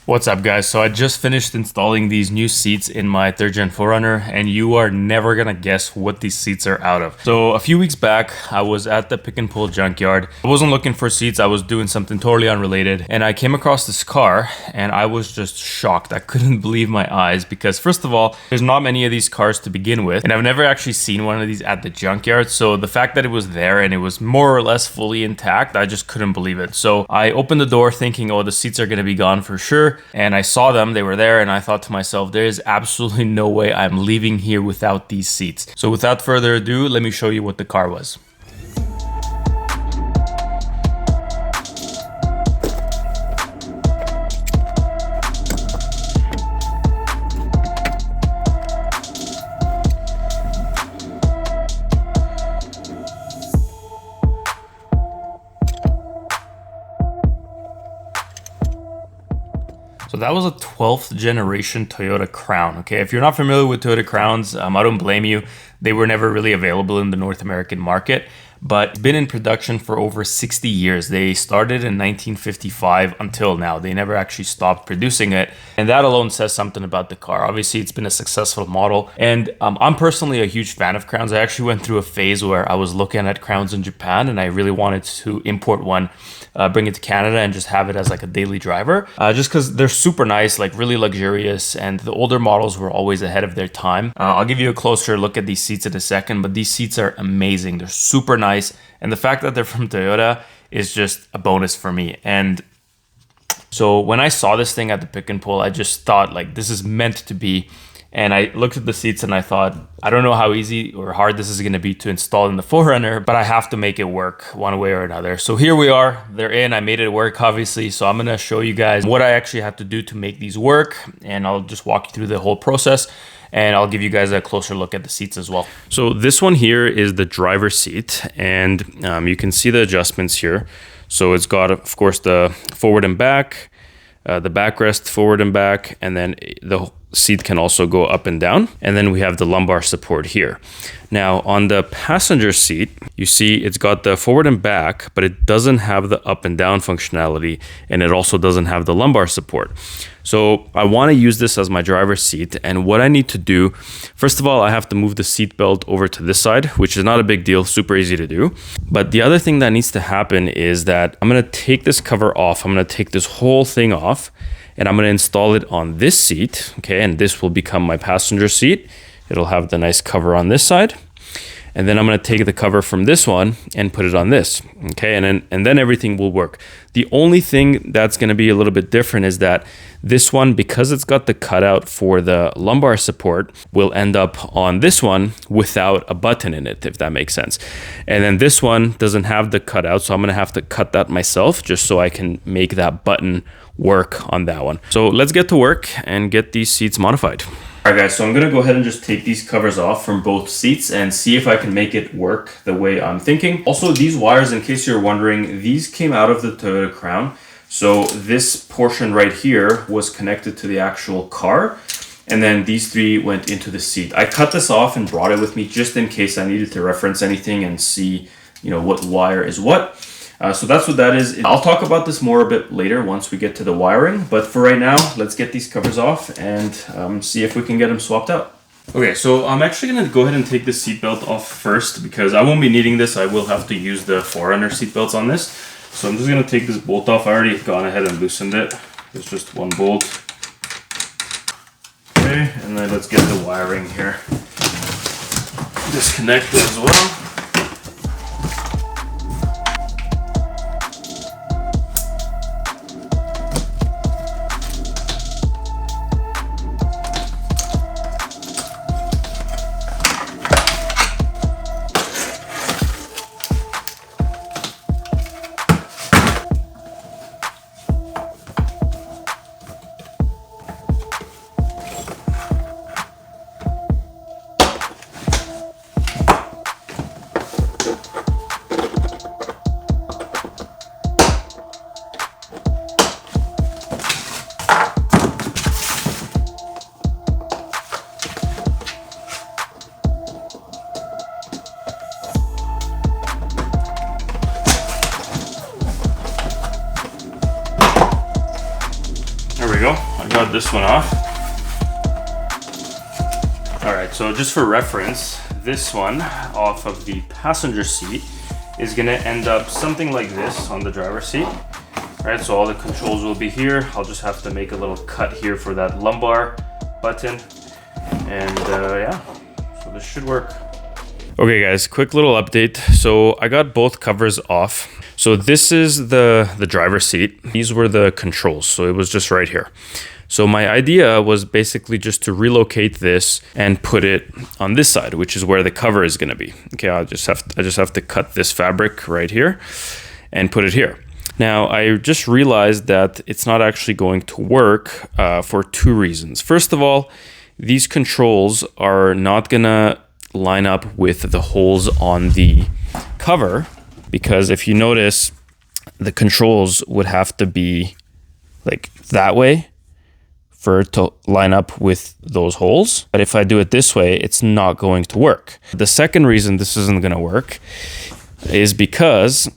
What's up, guys? So I just finished installing these new seats in my 3rd Gen 4Runner, and you are never gonna guess what these seats are out of. So a few weeks back, I was at the pick and pull junkyard. I wasn't looking for seats, I was doing something totally unrelated, and I came across this car, and I was just shocked. I couldn't believe my eyes because, first of all, there's not many of these cars to begin with, and I've never actually seen one of these at the junkyard. So the fact that it was there and it was more or less fully intact, I just couldn't believe it. So I opened the door thinking, oh, the seats are gonna be gone for sure. And I saw them, they were there, and I thought to myself, there is absolutely no way I'm leaving here without these seats. So without further ado, let me show you what the car was. So that was a 12th generation Toyota Crown. Okay, if you're not familiar with Toyota Crowns, I don't blame you. They were never really available in the North American market, but been in production for over 60 years. They started in 1955 until now. They never actually stopped producing it. And that alone says something about the car. Obviously, it's been a successful model. And I'm personally a huge fan of Crowns. I actually went through a phase where I was looking at Crowns in Japan and I really wanted to import one, bring it to Canada and just have it as like a daily driver. Just because they're super nice, like really luxurious, and the older models were always ahead of their time. I'll give you a closer look at these seats in a second, but these seats are amazing. They're super nice. And the fact that they're from Toyota is just a bonus for me. And so when I saw this thing at the pick and pull, I just thought like this is meant to be. And I looked at the seats and I thought, I don't know how easy or hard this is going to be to install in the 4Runner, but I have to make it work one way or another. So here we are, they're in, I made it work obviously. So I'm going to show you guys what I actually have to do to make these work. And I'll just walk you through the whole process. And I'll give you guys a closer look at the seats as well. So this one here is the driver's seat, and you can see the adjustments here. So it's got, of course, the forward and back, the backrest forward and back, and then the seat can also go up and down. And then we have the lumbar support here. Now on the passenger seat, you see it's got the forward and back, but it doesn't have the up and down functionality, and it also doesn't have the lumbar support. So I want to use this as my driver's seat, and what I need to do, first of all, I have to move the seat belt over to this side, which is not a big deal, super easy to do. But the other thing that needs to happen is that I'm going to take this cover off. I'm going to take this whole thing off, and I'm going to install it on this seat, okay? And this will become my passenger seat. It'll have the nice cover on this side. And then I'm going to take the cover from this one and put it on this, okay? And then everything will work. The only thing that's going to be a little bit different is that this one, because it's got the cutout for the lumbar support, will end up on this one without a button in it, if that makes sense. And then this one doesn't have the cutout, so I'm going to have to cut that myself just so I can make that button work on that one. So let's get to work and get these seats modified. All right, guys, so I'm going to go ahead and just take these covers off from both seats and see if I can make it work the way I'm thinking. Also, these wires, in case you're wondering, these came out of the Toyota Crown. So this portion right here was connected to the actual car, and then these three went into the seat. I cut this off and brought it with me just in case I needed to reference anything and see, what wire is what. So that's what that is. I'll talk about this more a bit later once we get to the wiring. But for right now, let's get these covers off and see if we can get them swapped out. Okay, so I'm actually going to go ahead and take the seatbelt off first because I won't be needing this. I will have to use the 4Runner seatbelts on this. So I'm just going to take this bolt off. I already gone ahead and loosened it. There's just one bolt. Okay, and then let's get the wiring here disconnected as well. I got this one off. All right, so just for reference, this one off of the passenger seat is gonna end up something like this on the driver's seat. All right, so all the controls will be here. I'll just have to make a little cut here for that lumbar button. And yeah, so this should work. Okay guys, quick little update. So I got both covers off. So this is the driver's seat. These were the controls, so it was just right here. So my idea was basically just to relocate this and put it on this side, which is where the cover is gonna be. Okay, I just have to cut this fabric right here and put it here. Now, I just realized that it's not actually going to work for two reasons. First of all, these controls are not gonna line up with the holes on the cover, because if you notice, the controls would have to be like that way for it to line up with those holes. But if I do it this way, it's not going to work. The second reason this isn't gonna work is because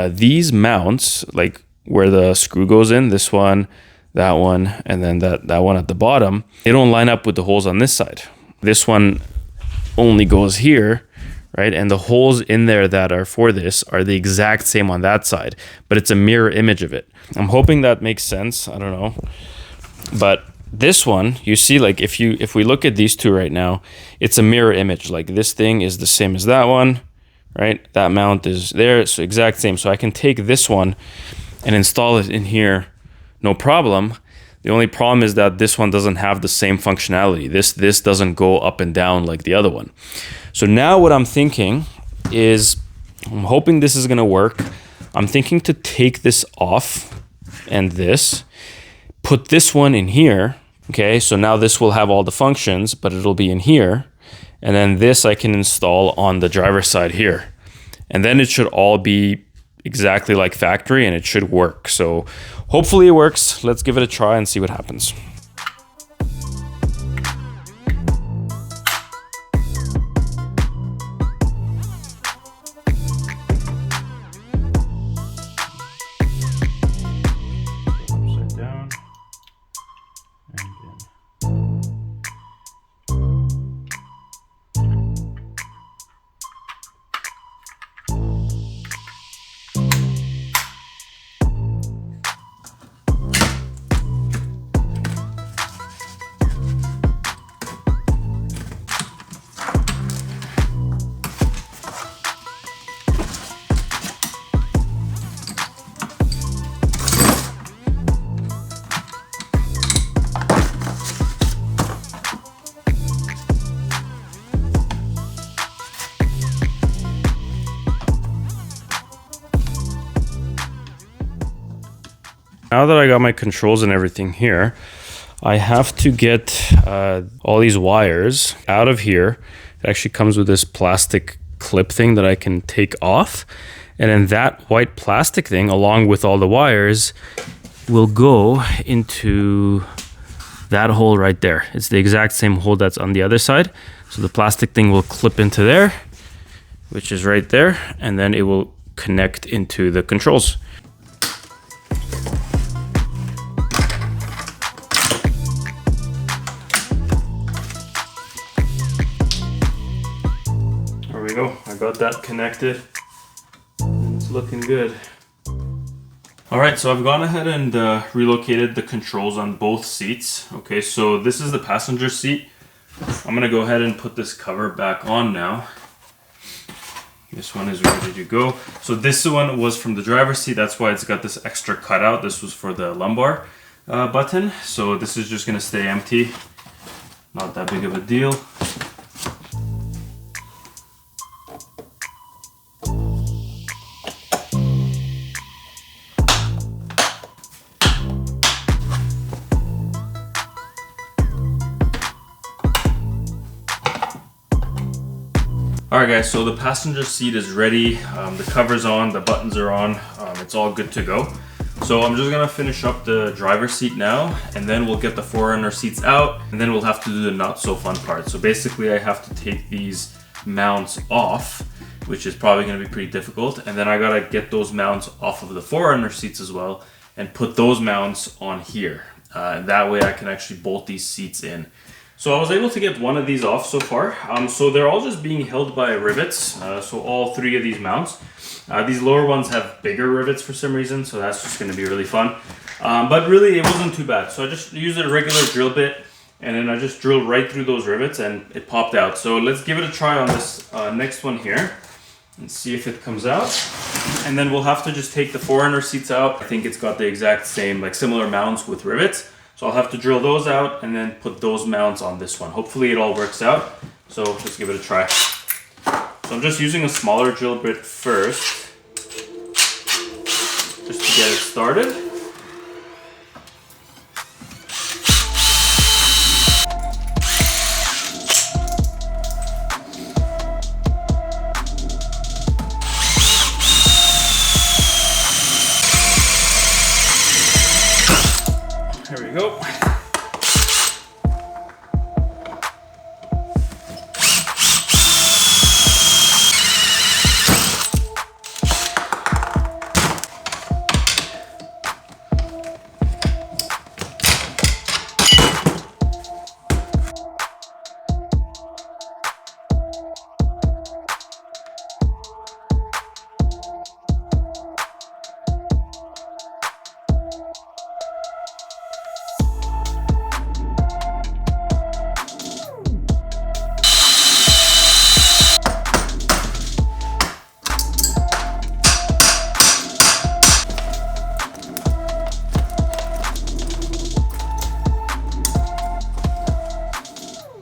these mounts, like where the screw goes in, this one, that one, and then that one at the bottom, they don't line up with the holes on this side. This one only goes here, right? And the holes in there that are for this are the exact same on that side, but it's a mirror image of it. I'm hoping that makes sense. I don't know. But this one, you see, like if we look at these two right now, it's a mirror image. Like this thing is the same as that one, right? That mount is there, so exact same. So I can take this one and install it in here, no problem. The only problem is that this one doesn't have the same functionality. This doesn't go up and down like the other one. So now what I'm thinking is, I'm hoping this is gonna work. I'm thinking to take this off and this, put this one in here, okay? So now this will have all the functions, but it'll be in here. And then this I can install on the driver's side here. And then it should all be exactly like factory and it should work. So hopefully it works. Let's give it a try and see what happens. Now that I got my controls and everything here, I have to get all these wires out of here. It actually comes with this plastic clip thing that I can take off. And then that white plastic thing, along with all the wires, will go into that hole right there. It's the exact same hole that's on the other side. So the plastic thing will clip into there, which is right there, and then it will connect into the controls. There we go. I got that connected. It's looking good. All right, so I've gone ahead and relocated the controls on both seats. Okay, so this is the passenger seat. I'm gonna go ahead and put this cover back on now. This one is ready to go. So this one was from the driver's seat. That's why it's got this extra cutout. This was for the lumbar button. So this is just gonna stay empty. Not that big of a deal. Alright guys, so the passenger seat is ready, the cover's on, the buttons are on, it's all good to go. So I'm just gonna finish up the driver's seat now, and then we'll get the 4runner seats out, and then we'll have to do the not so fun part. So basically I have to take these mounts off, which is probably gonna be pretty difficult, and then I gotta get those mounts off of the 4runner seats as well, and put those mounts on here. That way I can actually bolt these seats in. So I was able to get one of these off so far. So they're all just being held by rivets. So all 3 of these mounts. These lower ones have bigger rivets for some reason, so that's just going to be really fun. But really, it wasn't too bad. So I just used a regular drill bit, and then I just drilled right through those rivets, and it popped out. So let's give it a try on this next one here, and see if it comes out. And then we'll have to just take the 4runner seats out. I think it's got the exact same, like similar mounts with rivets. So I'll have to drill those out and then put those mounts on this one. Hopefully it all works out. So let's give it a try. So I'm just using a smaller drill bit first, just to get it started. There we go.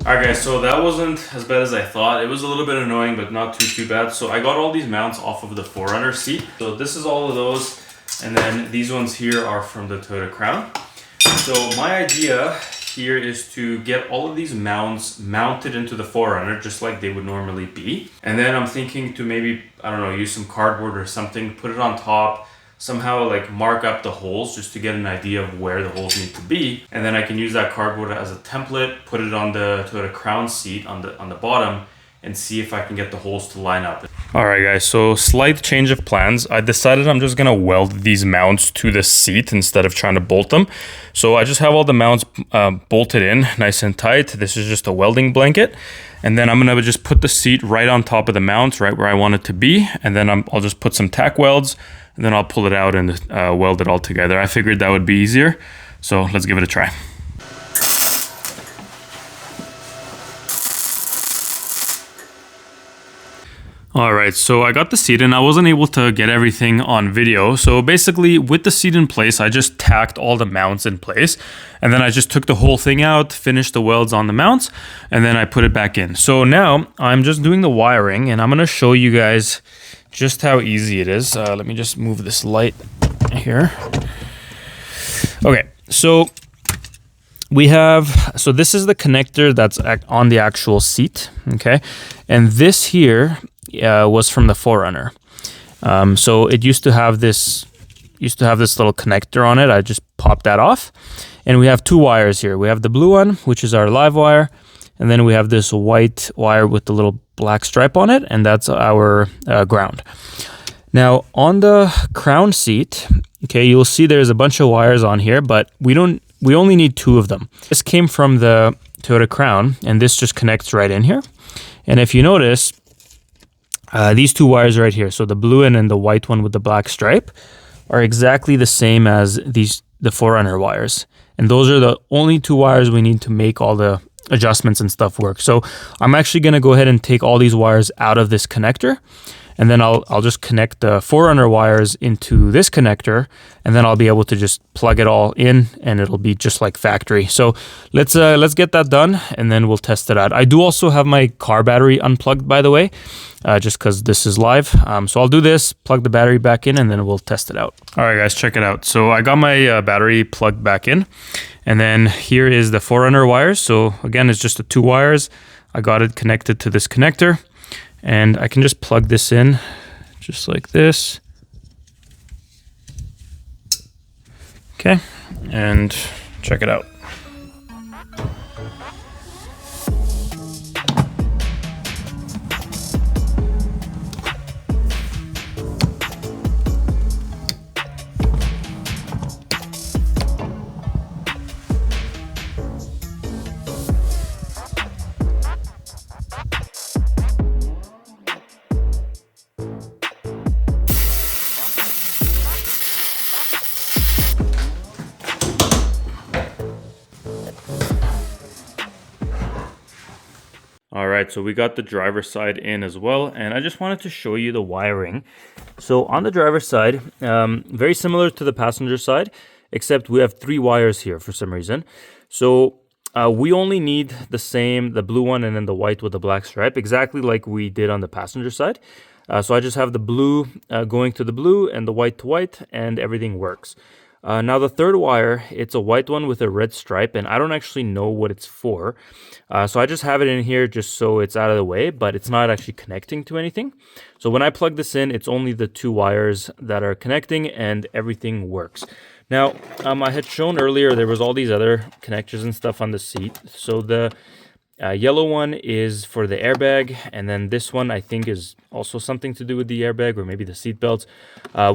Alright guys, so that wasn't as bad as I thought. It was a little bit annoying, but not too bad. So I got all these mounts off of the 4runner seat. So this is all of those, and then these ones here are from the Toyota Crown. So my idea here is to get all of these mounts mounted into the 4runner just like they would normally be. And then I'm thinking to maybe, I don't know, use some cardboard or something, put it on top, somehow like mark up the holes just to get an idea of where the holes need to be. And then I can use that cardboard as a template, put it on the Toyota Crown seat on the bottom, and see if I can get the holes to line up. All right guys, so slight change of plans. I decided I'm just gonna weld these mounts to the seat instead of trying to bolt them. So I just have all the mounts bolted in nice and tight. This is just a welding blanket. And then I'm gonna just put the seat right on top of the mounts, right where I want it to be. And then I'll just put some tack welds, and then I'll pull it out and weld it all together. I figured that would be easier. So let's give it a try. All right, so I got the seat in. I wasn't able to get everything on video. So basically with the seat in place, I just tacked all the mounts in place, and then I just took the whole thing out, finished the welds on the mounts, and then I put it back in. So now I'm just doing the wiring, and I'm gonna show you guys just how easy it is. Let me just move this light here. Okay, so this is the connector that's on the actual seat, okay? And this here was from the 4runner. So it used to have this little connector on it. I just popped that off. And we have 2 wires here. We have the blue one, which is our live wire, and then we have this white wire with the little black stripe on it, and that's our ground. Now on the Crown seat, okay, you'll see there's a bunch of wires on here, but we only need 2 of them. This came from the Toyota Crown, and this just connects right in here. And if you notice, these 2 wires right here, so the blue one and the white one with the black stripe, are exactly the same as the 4runner wires. And those are the only 2 wires we need to make all the adjustments and stuff work. So I'm actually going to go ahead and take all these wires out of this connector, and then I'll just connect the 4runner wires into this connector, and then I'll be able to just plug it all in, and it'll be just like factory. So let's get that done, and then we'll test it out. I do also have my car battery unplugged, by the way, just because this is live. So I'll do this, plug the battery back in, and then we'll test it out. All right, guys, check it out. So I got my battery plugged back in, and then here is the 4runner wires. So again, it's just the 2 wires. I got it connected to this connector, and I can just plug this in just like this. Okay, and check it out. right, so we got the driver's side in as well, and I just wanted to show you the wiring. So on the driver's side, very similar to the passenger side, except we have 3 wires here for some reason. So we only need the blue one and then the white with the black stripe, exactly like we did on the passenger side. So I just have the blue going to the blue and the white to white, and everything works. Now the third wire, it's a white one with a red stripe, and I don't actually know what it's for. So I just have it in here just so it's out of the way, but it's not actually connecting to anything. So when I plug this in, it's only the 2 wires that are connecting and everything works. Now, I had shown earlier there was all these other connectors and stuff on the seat. So the yellow one is for the airbag, and then this one I think is also something to do with the airbag or maybe the seat belts.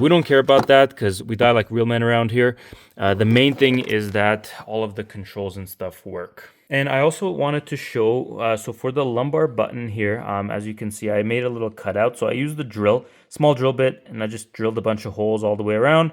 We don't care about that because we die like real men around here. The main thing is that all of the controls and stuff work. And I also wanted to show, so for the lumbar button here, as you can see, I made a little cutout. So I used the drill, small drill bit, and I just drilled a bunch of holes all the way around,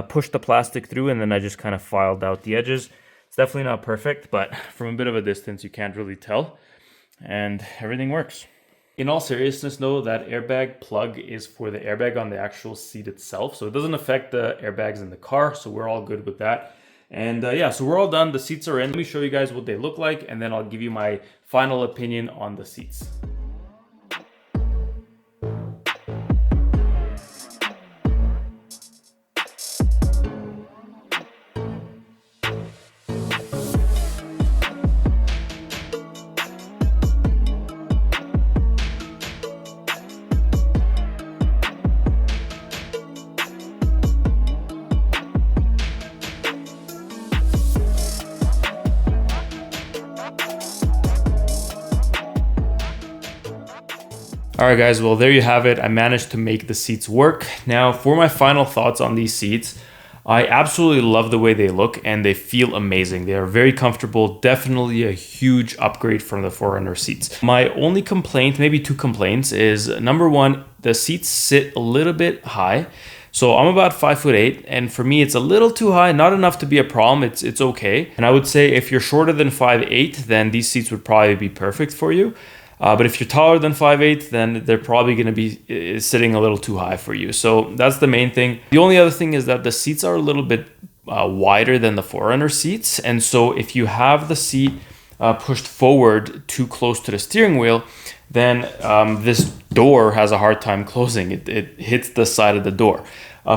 pushed the plastic through, and then I just kind of filed out the edges. It's definitely not perfect, but from a bit of a distance, you can't really tell. And everything works. In all seriousness, though, that airbag plug is for the airbag on the actual seat itself. So it doesn't affect the airbags in the car. So we're all good with that. And yeah, so we're all done. The seats are in. Let me show you guys what they look like, and then I'll give you my final opinion on the seats. All right, guys, well, there you have it. I managed to make the seats work. Now, for my final thoughts on these seats, I absolutely love the way they look and they feel amazing. They are very comfortable, definitely a huge upgrade from the 4runner seats. My only complaint, maybe 2 complaints, is number 1, the seats sit a little bit high. So I'm about 5'8", and for me, it's a little too high, not enough to be a problem. It's okay. And I would say if you're shorter than 5'8", then these seats would probably be perfect for you. But if you're taller than 5'8", then they're probably going to be sitting a little too high for you. So that's the main thing. The only other thing is that the seats are a little bit wider than the 4runner seats. And so if you have the seat pushed forward too close to the steering wheel, then this door has a hard time closing. It hits the side of the door.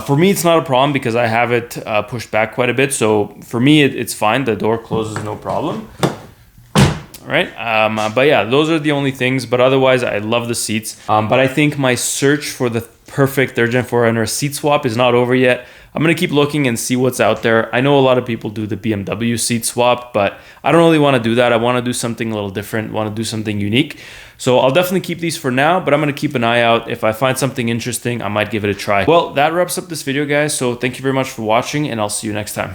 For me, it's not a problem because I have it pushed back quite a bit. So for me, it's fine. The door closes no problem. Right? But yeah, those are the only things. But otherwise, I love the seats. But I think my search for the perfect 3rd Gen 4runner seat swap is not over yet. I'm going to keep looking and see what's out there. I know a lot of people do the BMW seat swap, but I don't really want to do that. I want to do something a little different, want to do something unique. So I'll definitely keep these for now, but I'm going to keep an eye out. If I find something interesting, I might give it a try. Well, that wraps up this video, guys. So thank you very much for watching, and I'll see you next time.